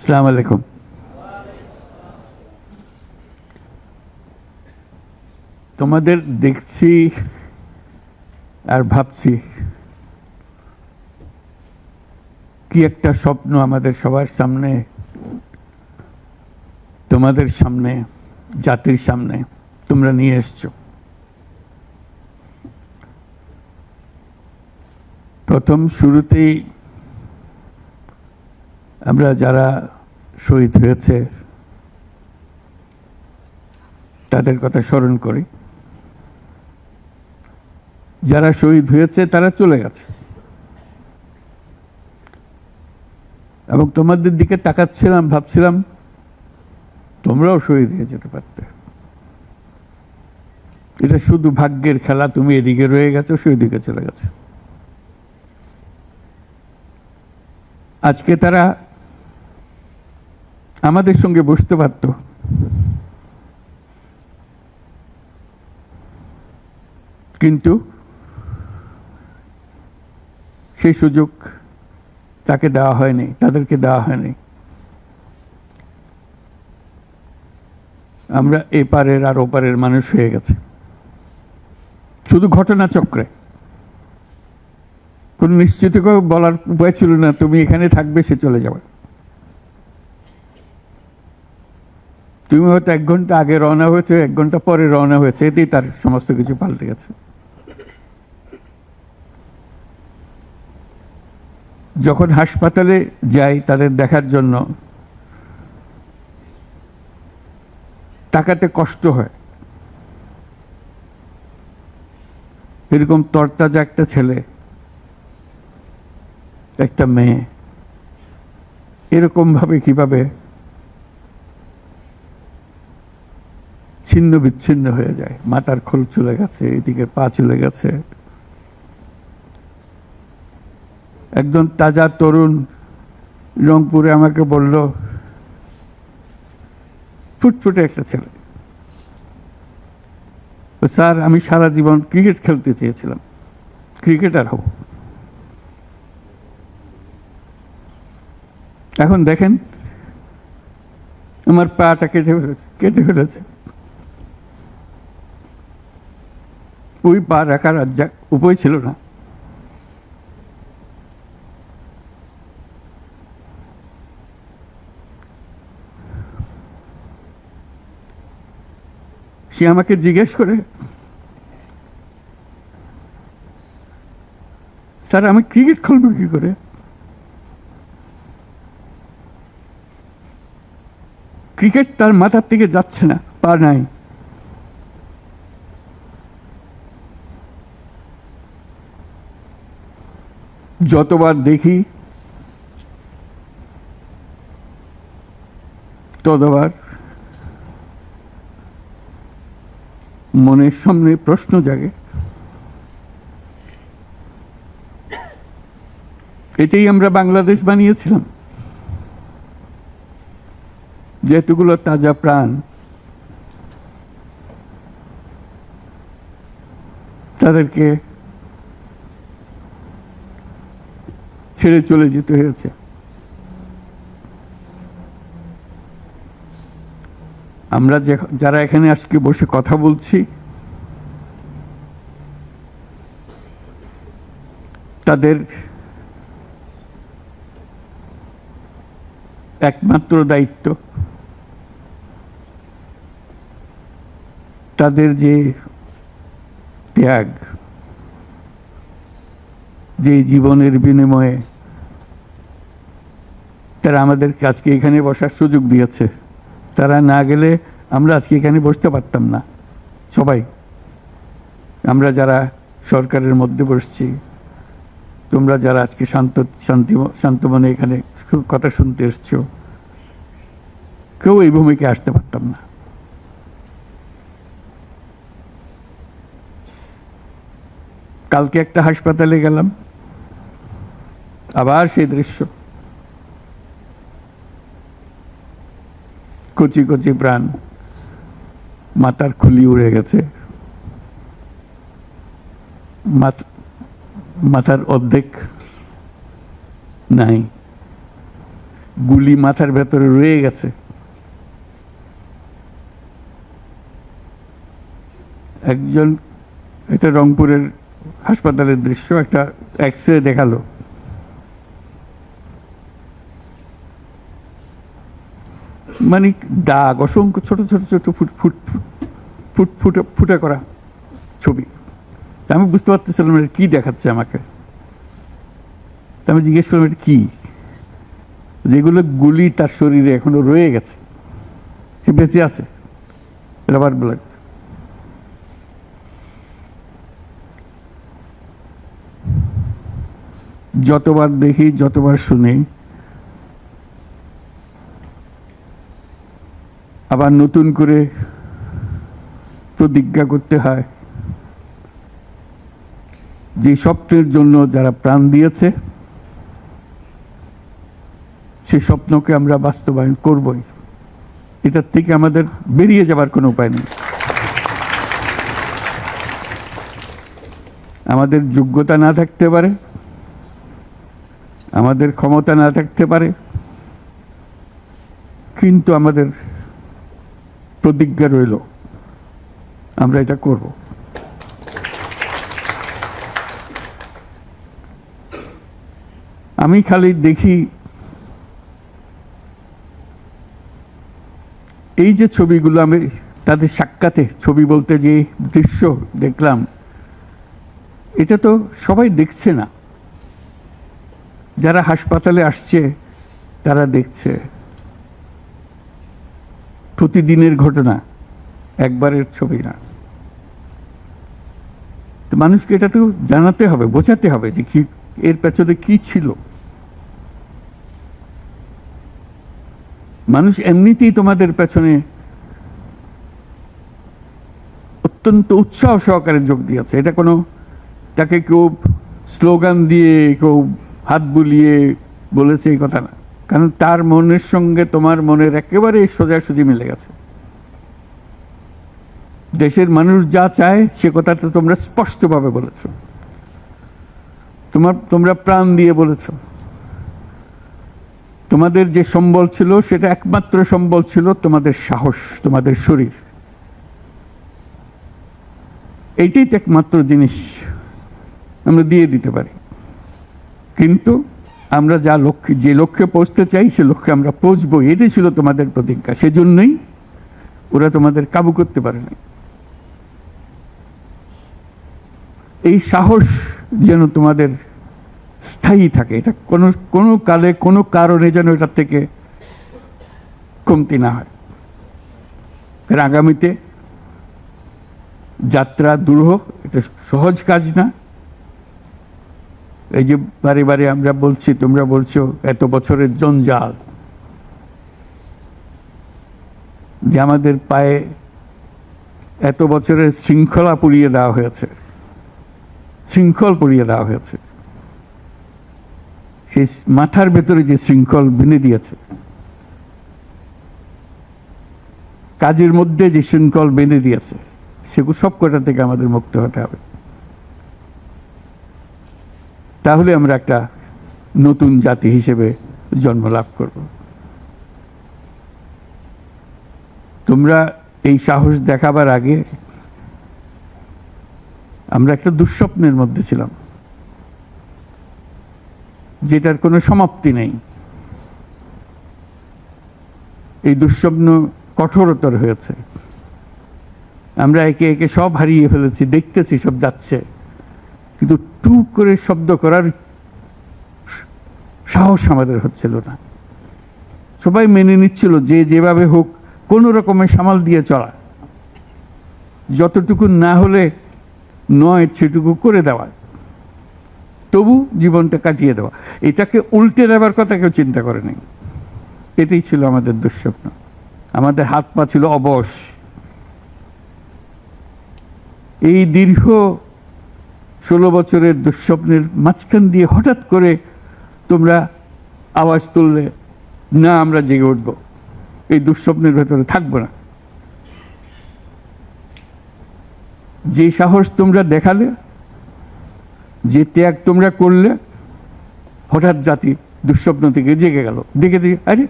আসসালামু আলাইকুম। তোমাদের দেখছি আর ভাবছি কি একটা স্বপ্ন আমাদের সবার সামনে, তোমাদের সামনে, জাতির সামনে তোমরা নিয়ে এসছো। প্রথম শুরুতেই আমরা যারা শহীদ হয়েছে তাদের কথা স্মরণ করি। যারা শহীদ হয়েছে তারা চলে গেছে এবং তোমাদের দিকে তাকাচ্ছিলাম, ভাবছিলাম তোমরাও শহীদ হয়ে যেতে পারতে। এটা শুধু ভাগ্যের খেলা, তুমি এদিকে রয়ে গেছো, শহীদ দিকে চলে গেছে। আজকে তারা আমাদের সঙ্গে বসতে পারত, কিন্তু সেই সুযোগ তাকে দেওয়া হয়নি, তাদেরকে দেওয়া হয়নি। আমরা এপারের আর ওপারের মানুষ হয়ে গেছে শুধু ঘটনাচক্রে। কোন নিশ্চিত বলার উপায় ছিল না তুমি এখানে থাকবে, সে চলে যাবে। তুমি হয়তো 1 ঘন্টা আগে রওনা হয়েছে, 1 ঘন্টা পরে রওনা হয়েছে, এতেই তার সমস্ত কিছু পাল্টে গেছে। যখন হাসপাতালে যাই তাদের দেখার জন্য, তাকাতে কষ্ট হয়। এরকম তরতাজা একটা ছেলে, একটা মেয়ে এরকম ভাবে কিভাবে ছিন্ন বিচ্ছিন্ন হয়ে যায়। মাথার খোল চলে গেছে, এদিকে পা চলে গেছে। একদম তাজা তরুণ রংপুরে আমাকে বলল, ফুটফুটে একটা ছেলে, স্যার আমি সারা জীবন ক্রিকেট খেলতে চেয়েছিলাম, ক্রিকেটার হব। এখন দেখেন আমার পাটা কেটে ফেলেছে। ওই পা রাখার উপায় ছিল না। সে আমাকে জিজ্ঞেস করে, স্যার আমি ক্রিকেট খেলবো কি করে? ক্রিকেট তার মাথার থেকে যাচ্ছে না, পা নাই। যতবার দেখি ততবার মনের সামনে প্রশ্ন জাগে। এটাই আমরা বাংলাদেশ বানিয়েছিলাম, যেহেতুগুলো তাজা প্রাণ তাদেরকে ছেড়ে চলে যেতে হয়েছে। আমরা যারা এখানে আজকে বসে কথা বলছি, তাদের একমাত্র দায়িত্ব তাদের যে ত্যাগ, যে জীবনের বিনিময়ে তারা আমাদেরকে আজকে এখানে বসার সুযোগ দিয়েছে। তারা না গেলে আমরা আজকে এখানে বসতে পারতাম না। সবাই আমরা যারা সরকারের মধ্যে বসছি, তোমরা যারা আজকে শান্ত মনে এখানে কথা শুনতে এসছো, কেউ এই ভূমিকে আসতে পারতাম না। কালকে একটা হাসপাতালে গেলাম, আবার সেই দৃশ্য, কচি কচি প্রাণ, মাথার খুলি উড়ে গেছে, মাথার অর্ধেক নাই। গুলি মাথার ভেতরে রয়ে গেছে। একজন, এটা রংপুরের হাসপাতালের দৃশ্য, একটা এক্স-রে দেখালো, মানে দাগ, অসংখ্য ছোট ছোট ছোট ফুট ফুট ফুট ফুটে ফুটে করা ছবি। আমি বুঝতে পারতেছিলাম এটা কি দেখাচ্ছে আমাকে। আমি জিজ্ঞেস করলাম এটা কি? যেগুলো গুলি তার শরীরে এখনো রয়ে গেছে, সে বেঁচে আছে, রাবার ব্লাড। যতবার দেখি, যতবার শুনি, আবার নতুন করে প্রতিজ্ঞা করতে হয় যে স্বপ্নের জন্য যারা প্রাণ দিয়েছে সে স্বপ্নকে আমরা বাস্তবায়ন করবই। এটার থেকে আমাদের বেরিয়ে যাবার কোনো উপায় নেই। আমাদের যোগ্যতা না থাকতে পারে, আমাদের ক্ষমতা না থাকতে পারে, কিন্তু আমাদের প্রতিজ্ঞা রইল আমরা এটা করব। আমি খালি দেখি এই যে ছবিগুলো, আমি তাদের সাক্ষাতে ছবি বলতে যে দৃশ্য দেখলাম, এটা তো সবাই দেখছে না। যারা হাসপাতালে আসছে তারা দেখছে, প্রতিদিনের ঘটনা, একবারের ছবি না। তো মানুষকে এটা তো জানাতে হবে, বোঝাতে হবে যে কি এর পেছনে কি ছিল। মানুষ এমনিতেই তোমাদের পেছনে অত্যন্ত উৎসাহ সহকারে যোগ দিয়েছে। এটা কোনো তাকে কেউ স্লোগান দিয়ে, কেউ হাত বুলিয়ে বলেছে এই কথা না, কারণ তার মনের সঙ্গে তোমার মনের একেবারে সোজাসুজি মিলে গেছে। দেশের মানুষ যা চায় সে কথাটা তোমরা স্পষ্টভাবে বলেছ, তোমরা প্রাণ দিয়ে বলেছ। তোমাদের যে সম্বল ছিল সেটা একমাত্র সম্বল ছিল তোমাদের সাহস, তোমাদের শরীর। এইটাই তো একমাত্র জিনিস আমরা দিয়ে দিতে পারি। কিন্তু আমরা যে লক্ষ্যে পৌঁছতে চাই সে লক্ষ্যে আমরা পৌঁছবো, এটাই ছিল তোমাদের প্রতিজ্ঞা। সেজন্যই ওরা তোমাদের কাবু করতে পারে না। এই সাহস যেন তোমাদের স্থায়ী থাকে, এটা কোনো কালে কোনো কারণে যেন এটার থেকে কমতি না হয়। আগামীতে যাত্রা দুরূহ, এটা সহজ কাজ না। এই যে বারে বারে আমরা বলছি, তোমরা বলছো এত বছরের জঞ্জাল, যে আমাদের পায়ে এত বছরের শৃঙ্খলা পুড়িয়ে দেওয়া হয়েছে, শৃঙ্খল পুড়িয়ে দেওয়া হয়েছে। সেই মাথার ভেতরে যে শৃঙ্খল বেঁধে দিয়েছে, কাজের মধ্যে যে শৃঙ্খল বেঁধে দিয়েছে, সেগুলো সব কটা থেকে আমাদের মুক্ত হতে হবে। তাহলে আমরা একটা নতুন জাতি হিসেবে জন্ম লাভ করব। তোমরা এই সাহস দেখাবার আগে আমরা একটা দুঃস্বপ্নের মধ্যে ছিলাম, যেটার কোনো সমাপ্তি নেই। এই দুঃস্বপ্ন কঠোরতর হয়েছে। আমরা একে একে সব হারিয়ে ফেলেছি, দেখতেছি সব যাচ্ছে, কিন্তু টু করে শব্দ করার সাহস আমাদের হচ্ছিল না। সবাই মেনে নিচ্ছিল যে যেভাবে হোক কোন রকমের সামাল দিয়ে চলা, যতটুকু না হলে নয় সেটুকু করে দেওয়া, তবু জীবনটা কাটিয়ে দেওয়া। এটাকে উল্টে দেওয়ার কথা কেউ চিন্তা করে নাই। এটাই ছিল আমাদের দুঃস্বপ্ন। আমাদের হাত পা ছিল অবশ। এই দীর্ঘ 16 বছরের দুঃস্বপ্নের মাঝখান দিয়ে হঠাৎ করে তোমরা আওয়াজ তুললে, না আমরা জেগে উঠবো, এই দুঃস্বপ্নের ভেতরে থাকবো না। যে সাহস তোমরা দেখালে, যে ত্যাগ তোমরা করলে, হঠাৎ জাতি দুঃস্বপ্ন থেকে জেগে গেল, দেখে আরে